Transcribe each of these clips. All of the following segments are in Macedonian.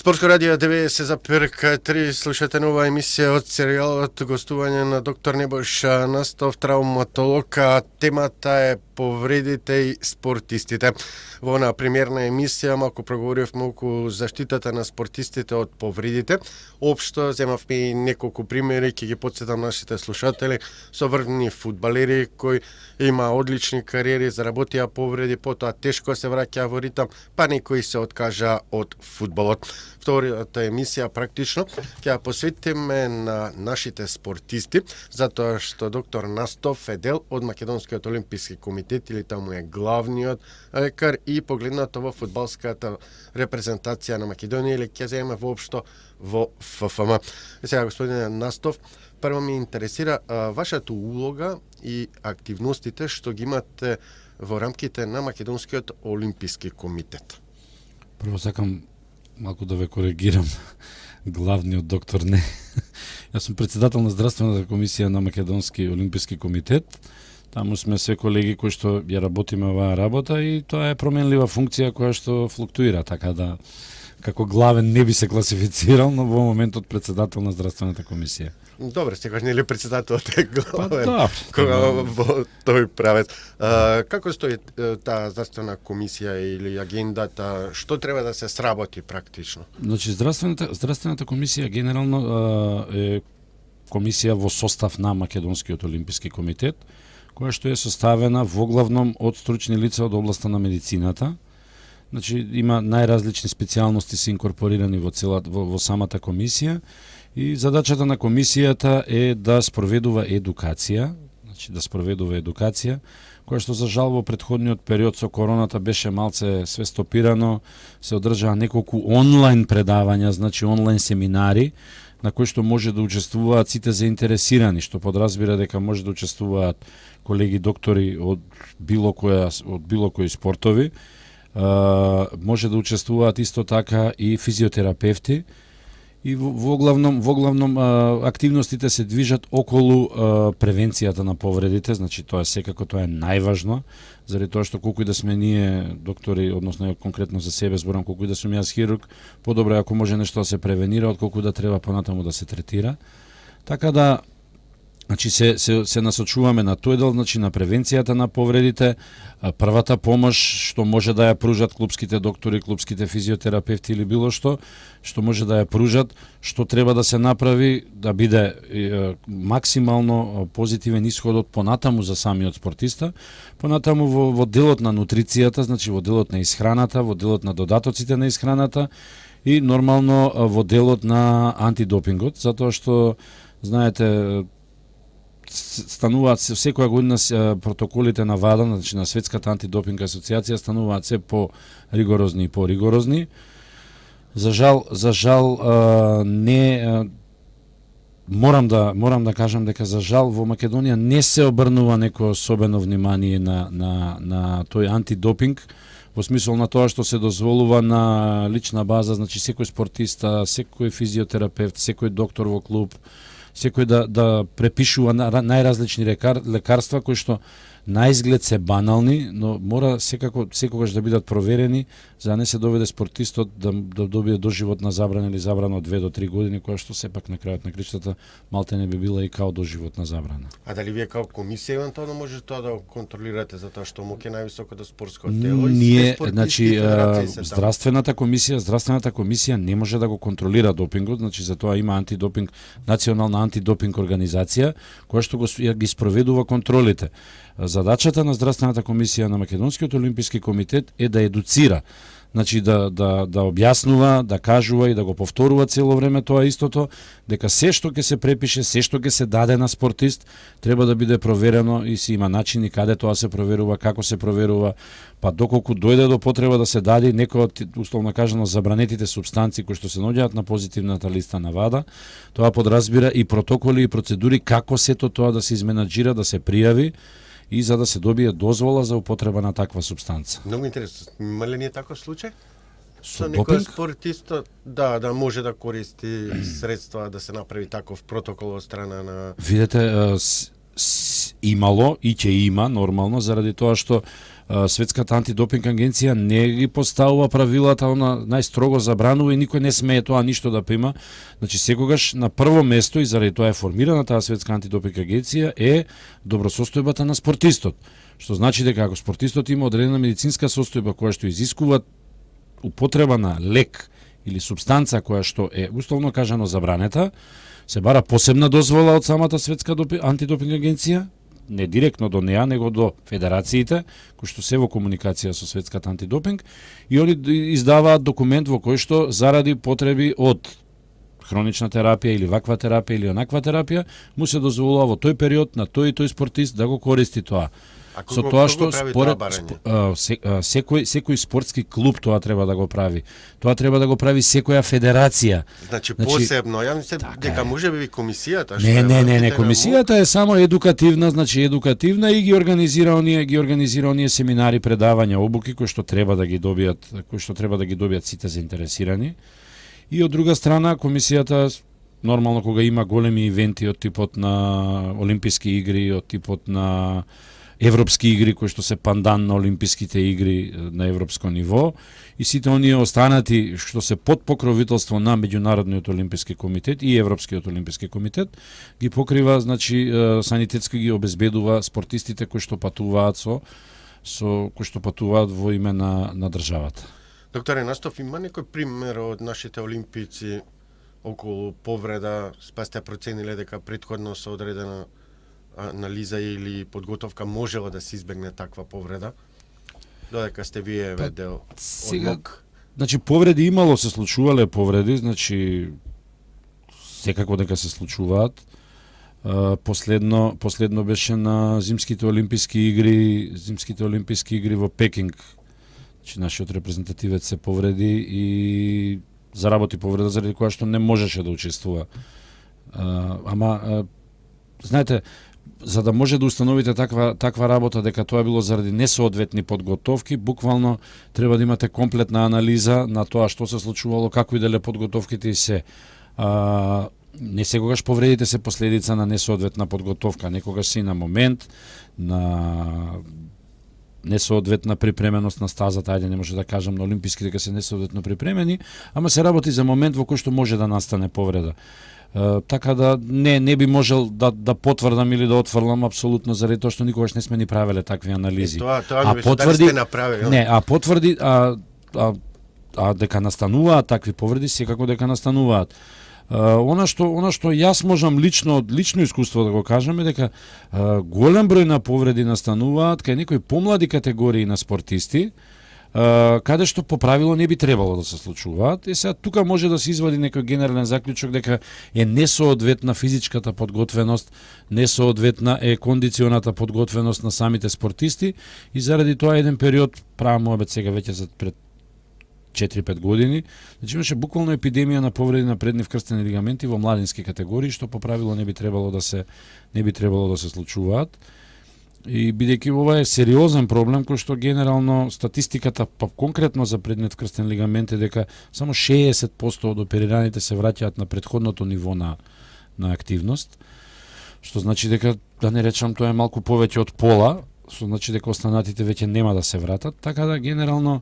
Спортско радио 90,3 слушате нова емисија од серијалот гостување на доктор Небојша Настов, травматолог. Темата е повредите и спортистите. Во на премиерна емисија малку проговоривме околу заштитата на спортистите од повредите. Општо земавме и неколку примери, ќе ги потсетам нашите слушатели, со врвни фудбалери кои има одлични кариери, заработија повреди, потоа тешко се враќаа во ритам, па некои се откажа од фудбалот. Втората емисија практично ќе ја посветиме на нашите спортисти, затоа што доктор Настов е дел од Македонскиот олимписки комитет, или таму е главниот лекар, и погледнато во фудбалската репрезентација на Македонија, или ќе земе воопшто во ФФМ. Сега, господине Настов, прво ми интересира вашата улога и активностите што ги имате во рамките на Македонскиот олимписки комитет. Прво сакам малку да ве коригирам. Главниот доктор не. Јас сум председател на здравствената комисија на Македонски олимписки комитет. Таму сме се колеги кои што ја работиме оваа работа и тоа е променлива функција која што флуктуира, така да како главен не би се класифицирал, но во моментот председател на здравствената комисија. Добре, секогаш нели председателот е главен да, кога во тој правец. Како стои таа здравствена комисија или агендата, што треба да се сработи практично? Значи здравствената комисија генерално е комисија во состав на Македонскиот олимписки комитет, која што е составена воглавном од стручни лица од областа на медицината. Значи има најразлични специјалности се инкорпорирани во самата комисија и задачата на комисијата е да спроведува едукација, која што за жал во претходниот период со короната беше малце све стопирано, се одржаа неколку онлайн предавања, значи онлайн семинари, на кои што може да учествуваат сите заинтересирани, што подразбира дека може да учествуваат колеги доктори од било кои спортови, може да учествуваат исто така и физиотерапевти, и воглавном активностите се движат околу превенцијата на повредите, значи тоа е најважно, заради тоа што колку и да сме ние доктори, односно конкретно за себе зборам, колку и да сум јас хирург, подобро ако може нешто да се превенира отколку да треба понатаму да се третира. Така да значи се насочуваме на тој дел, значи на превенцијата на повредите, првата помош што може да ја пружат клубските доктори, клубските физиотерапевти или било што може да ја пружат, што треба да се направи да биде максимално позитивен исходот понатаму за самиот спортиста, понатаму во делот на нутрицијата, значи во делот на исхраната, во делот на додатоците на исхраната и нормално во делот на антидопингот, затоа што знаете стануваат секоја година протоколите на ВАДА, значи на Светската антидопинг асоциација, стануваат се по-ригорозни и по-ригорозни. За жал не морам да кажам дека за жал во Македонија не се обрнува некој особено внимание на тој антидопинг, во смисол на тоа што се дозволува на лична база, значи секој спортиста, секој физиотерапевт, секој доктор во клуб, секој да препишува најразлични лекарства кои што на изглед се банални, но мора секогаш да бидат проверени за да не се доведе спортистот да добие доживотна забрана или забрана од 2 до 3 години, која што сепак на крајот на кришта малте не би била и као доживотна забрана. А дали вие као комисија евентуално може тоа да контролирате, затоа што МОК е највисокото спортско тело и ние, значи здравствената комисија не може да го контролира допингот, значи за тоа има антидопинг, национална антидопинг организација која што ги спроведува контролите. Задачата на здравствената комисија на Македонскиот олимписки комитет е да едуцира, значи да објаснува, да кажува и да го повторува цело време тоа истото, дека се што ќе се препише, се што ќе се даде на спортист, треба да биде проверено и си има начини каде тоа се проверува, како се проверува, па доколку дојде до потреба да се даде некој од условно кажано забранетите супстанции кои што се наоѓаат на позитивната листа на ВАДА, тоа подразбира и протоколи и процедури како сето тоа да се изменаџира, да се пријави и за да се добие дозвола за употреба на таква супстанца. Многу интересно. Има ли таков случај? Со некој спортист да може да користи средства да се направи таков протокол од страна на... Видете, имало и ќе има нормално заради тоа што Светската антидопинг агенција не ги поставува правилата, она најстрого забранува и никој не смее тоа ништо да прима. Значи секогаш на прво место, и заради тоа е формирана таа Светска антидопинг агенција, е добросостојбата на спортистот. Што значи дека ако спортистот има одредена медицинска состојба која што изискува употреба на лек или субстанца која што е условно кажано забранета, се бара посебна дозвола од самата Светска антидопинг агенција, не директно до неа, него до федерациите, кои што се во комуникација со Светската антидопинг, и они издаваат документ во кој што заради потреби од хронична терапија или ваква терапија или онаква терапија, му се дозволува во тој период на тој и тој спортист да го користи тоа. Со тоа што според секој спортски клуб тоа треба да го прави. Тоа треба да го прави секоја федерација. Значи посебно, ја мислам дека може би комисијата што Не, комисијата е само едукативна, значи едукативна и ги организира оние семинари, предавања, обуки кои што треба да ги добијат сите заинтересирани. И од друга страна комисијата нормално кога има големи ивенти од типот на олимписки игри, од типот на европски игри кои што се пандан на олимписките игри на европско ниво, и сите оние останати што се под покровителство на Меѓународниот олимписки комитет и Европскиот олимписки комитет ги покрива, значи санитетски ги обезбедува спортистите кои што патуваат кои што патуваат во име на државата. Докторе Настов, има некој пример од нашите олимпици околу повреда, па сте процениле дека претходно со одредена анализа или подготовка можела да се избегне таква повреда? Додека сте вие дел од МОК? Значи повреди имало, се случувале повреди, значи секако дека се случуваат. Последно беше на зимските олимписки игри во Пекинг. Значи нашиот репрезентативец се повреди и заработи повреда заради која што не можеше да учествува. Знаете, за да може да установите таква работа дека тоа било заради несоодветни подготовки, буквално треба да имате комплетна анализа на тоа што се случувало, како иделе подготовките и се. Не секогаш повредите се последица на несоодветна подготовка, некогаш се и на момент, на несоодветна припременост на стазата, ајде не може да кажам на олимписки дека се несоодветно припремени, ама се работи за момент во кој што може да настане повреда. Така да не би можел да потврдам или да отфрлам апсолутно заради тоа што никогаш не сме ни правеле такви анализи. Тоа ми потврди, сте направили. Не, потврди дека настануваат такви повреди, секако дека настануваат. Она што јас можам лично искуство да го кажам е дека голем број на повреди настануваат кај некои помлади категории на спортисти, каде што по правило не би требало да се случуваат. И сега тука може да се извади некој генерален заклучок дека е несоодветна физичката подготвеност, несоодветна е кондиционата подготвеност на самите спортисти, и заради тоа еден период, правам мојабет сега веќе за пред 4-5 години, значи имаше буквално епидемија на повреди на предни вкрстени лигаменти во младински категории, што по правило не би требало да се случуваат. И бидејќи ова е сериозен проблем кој што генерално статистиката конкретно за предниот вкрстен лигамент е дека само 60% од оперираните се враќаат на претходното ниво на активност, што значи дека, да не речам, тоа е малку повеќе од пола, што значи дека останатите веќе нема да се вратат, така да генерално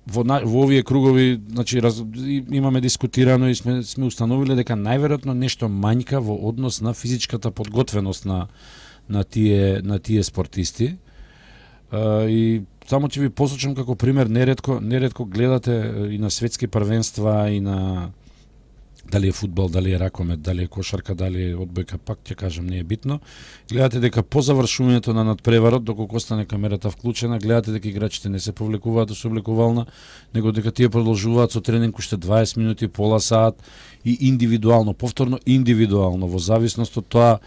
во овие кругови, значи имаме дискутирано и сме установиле дека најверојатно нешто мањка во однос на физичката подготвеност на тие спортисти. И само ќе ви посочам како пример, неретко гледате и на светски првенства, и на дали е фудбал, дали е ракомет, дали е кошарка, дали е одбојка, пак ќе кажам, не е битно. Гледате дека по завршувањето на надпреварот, доколку остане камерата вклучена, гледате дека играчите не се повлекуваат до соблекувална, него дека тие продолжуваат со тренинг уште 20 минути, пола саат, и индивидуално, повторно индивидуално, во зависност од тоа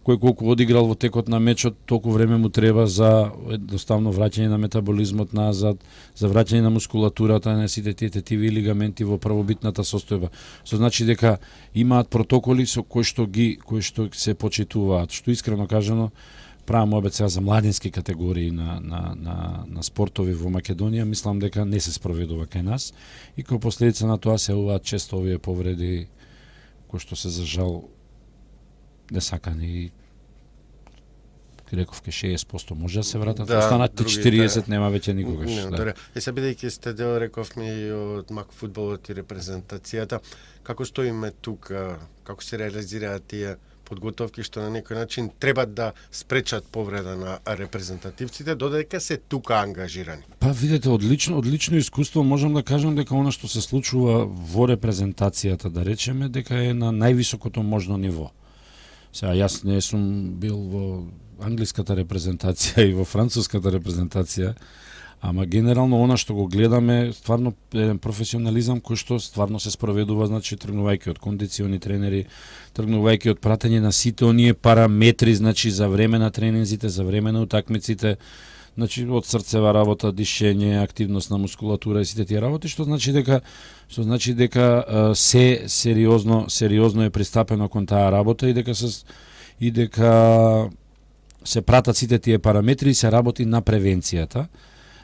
кој колку одиграл во текот на мечот, толку време му треба за едноставно враќање на метаболизмот назад, за враќање на мускулатурата на сите тие тетиви и лигаменти во првобитната состојба. Со значи дека имаат протоколи со кои што се почитуваат, што искрено кажано правам обет сега за младински категории на спортови во Македонија, мислам дека не се спроведува кај нас, и како последица на тоа се јавуваат често овие повреди кои што се за жал несакани. реков ке 60% може да се вратат, Да, останатите другите- 40 нема веќе никогаш. Не, Да. добре. Се бидејќи сте дел, рековме, и од МАК фудбалот и репрезентацијата, како стоиме тука, како се реализираат тие подготовки што на некој начин треба да спречат повреда на репрезентативците, додека се тука ангажирани? Па видете, одлично искуство, можам да кажам дека она што се случува во репрезентацијата, да речеме, дека е на највисокото можно ниво. Сега, јас не сум бил во англиската репрезентација и во француската репрезентација, ама генерално она што го гледаме, стварно еден професионализам кој што стварно се спроведува, значи тргнувајќи од кондициони тренери, тргнувајќи од пратење на сите оние параметри, значи за време на тренинзите, за време на утакмиците, значи од срцева работа, дишење, активност на мускулатура и сите тие работи, што значи дека се сериозно е пристапено кон таа работа и дека се пратат сите тие параметри и се работи на превенцијата.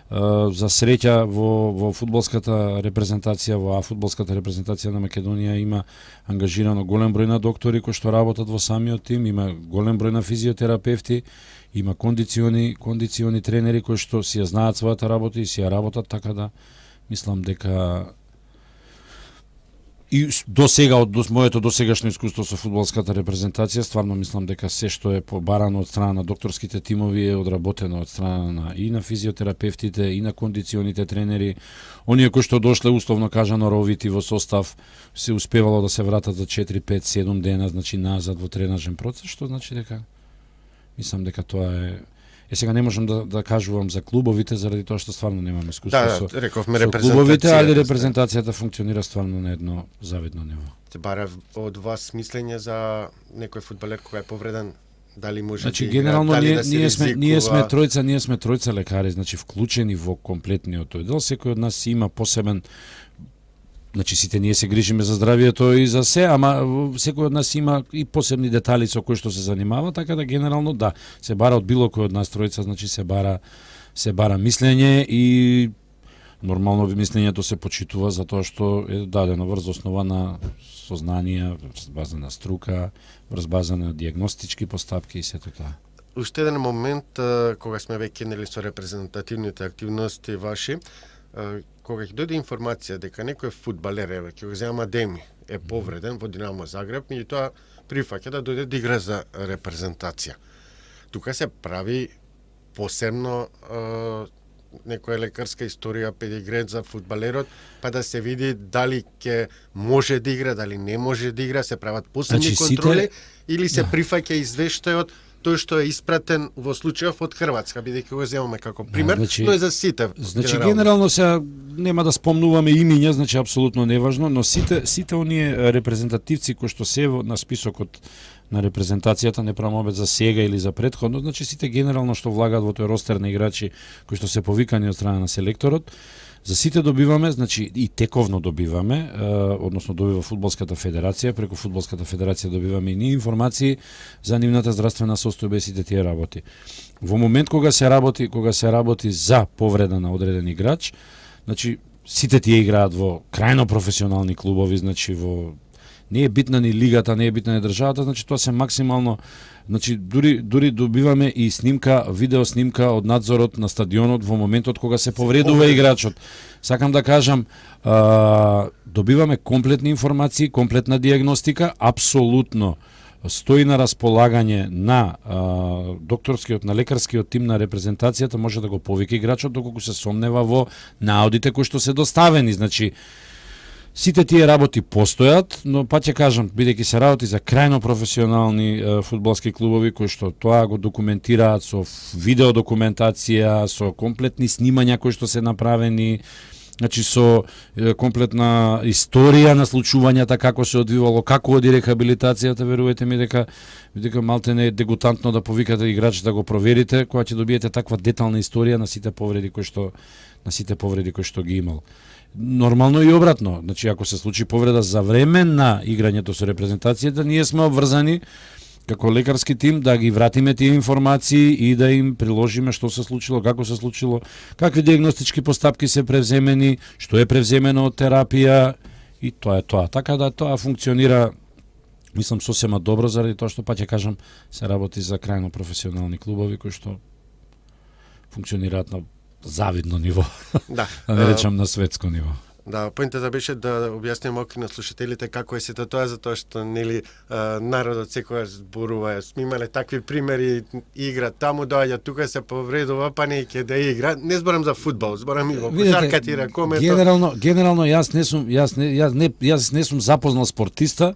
За среќа во фудбалската репрезентација, во фудбалската репрезентација на Македонија има ангажирано голем број на доктори кои што работат во самиот тим, има голем број на физиотерапевти, има кондициони тренери кои што си ја знаат својата работа и си ја работат, така да мислам дека и до сега, од моето досегашно искуство со фудбалската репрезентација, стварно мислам дека се што е побарано од страна на докторските тимови е одработено од страна и на физиотерапевтите, и на кондиционите тренери. Оние кои што дошле условно кажано ровити во состав, се успевало да се вратат за 4, 5, 7 дена, значи назад во тренажен процес, што значи дека мислам дека тоа е. Сега не можам да кажувам за клубовите заради тоа што стварно немам искуство рековме со клубовите, али репрезентацијата функционира стварно на едно завидно ниво. Се бара од вас мислење за некој фудбалер кој е повреден, дали може значи, да игра, генерално дали да се ние сме тројца лекари, значи вклучени во комплетниот тој дел. Секој од нас има посебен. Значи сите ние се грижиме за здравието и за се, ама секој од нас има и посебни детали со кои што се занимава, така да генерално да, се бара од било кој од нас тројца, значи се бара мислење и нормално мислењето се почитува за тоа што е дадено врз основа на сознанија, врз база на струка, врз база на диагностички постапки и сето тоа. Уште еден момент, кога сме веќе нели со репрезентативните активности ваши, кога ќе дојде информација дека некој фудбалер ќе го зема Деми е повреден во Динамо Загреб, меѓутоа прифаќа да дојде да игра за репрезентација. Тука се прави посебно некоја лекарска историја, педигрет за фудбалерот, па да се види дали ќе може да игра, дали не може да игра, се прават посебни контроли или се прифаќа извештајот тој што е испратен во случајов од Хрватска, бидејќи го земаме како пример, но и за сите. Значи генерално сега нема да спомнуваме имиња, значи апсолутно неважно, но сите оние репрезентативци кои што се на списокот на репрезентацијата, не правам обид за сега или за претходно, значи сите генерално што влагаат во тој ростер на играчи кои што се повикани од страна на селекторот, за сите добиваме, значи и тековно добиваме, односно добива Фудбалската федерација, преку Фудбалската федерација добиваме и ние информации за нивната здравствена состојба и сите тие работи. Во момент кога се работи за повреда на одреден играч, значи сите тие играат во крајно професионални клубови, значи не е битна ни лигата, не е битна ни државата, значи тоа се максимално, значи дури добиваме и видео снимка од надзорот на стадионот во моментот кога се повредува играчот. Сакам да кажам, добиваме комплетни информации, комплетна диагностика, апсолутно стои на располагање на докторскиот, на лекарскиот тим на репрезентацијата, може да го повика играчот доколку се сомнева во наодите кои што се доставени, значи сите тие работи постојат, но па ќе кажам, бидејќи се работи за крајно професионални фудбалски клубови кои што тоа го документираат со видеодокументација, со комплетни снимања кои што се направени, значи со комплетна историја на случувањата, како се одвивало, како оди рехабилитацијата, верувате ми дека малтене е дегутантно да повикате играч да го проверите, кога ќе добиете таква детална историја на сите повреди кои што ги имал. Нормално и обратно. Значи, ако се случи повреда за време на играњето со репрезентацијата, ние сме обврзани како лекарски тим да ги вратиме тие информации и да им приложиме што се случило, како се случило, какви диагностички постапки се превземени, што е превземено од терапија и тоа е тоа. Така да тоа функционира мислам сосема добро заради тоа што пак ќе кажам се работи за крајно професионални клубови кои што функционираат на завидно ниво, Да. да не речам на светско ниво. Да, поинтата беше да објасним малку на слушателите како е сето тоа, затоа што нели народот секогаш зборува. Сме имале такви примери, игра таму доаѓа, тука се повредува, па не ќе да игра. Не зборам за фудбал, зборам и во кошарката и ракомето. Генерално јас не сум запознал спортиста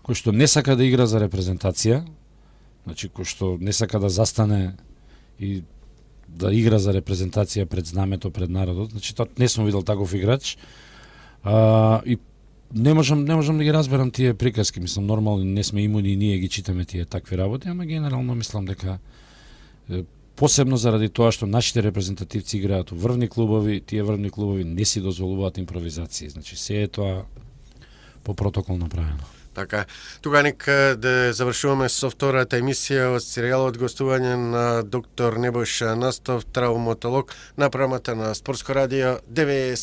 кој што не сака да игра за репрезентација, значи кој што не сака да застане и да игра за репрезентација пред знамето, пред народот. Значи тоа не сум видел таков играч. И не можам да ги разберам тие приказки, мислам нормално не сме имуни и ние ги читаме тие такви работи, ама генерално мислам дека посебно заради тоа што нашите репрезентативци играат у врвни клубови, тие врвни клубови не си дозволуваат импровизации. Значи се е тоа по протокол направено. Така, тука нека да завршуваме со втората емисија од серијалот гостување на доктор Небојша Настов, травматолог на програмата на Спортско радио 90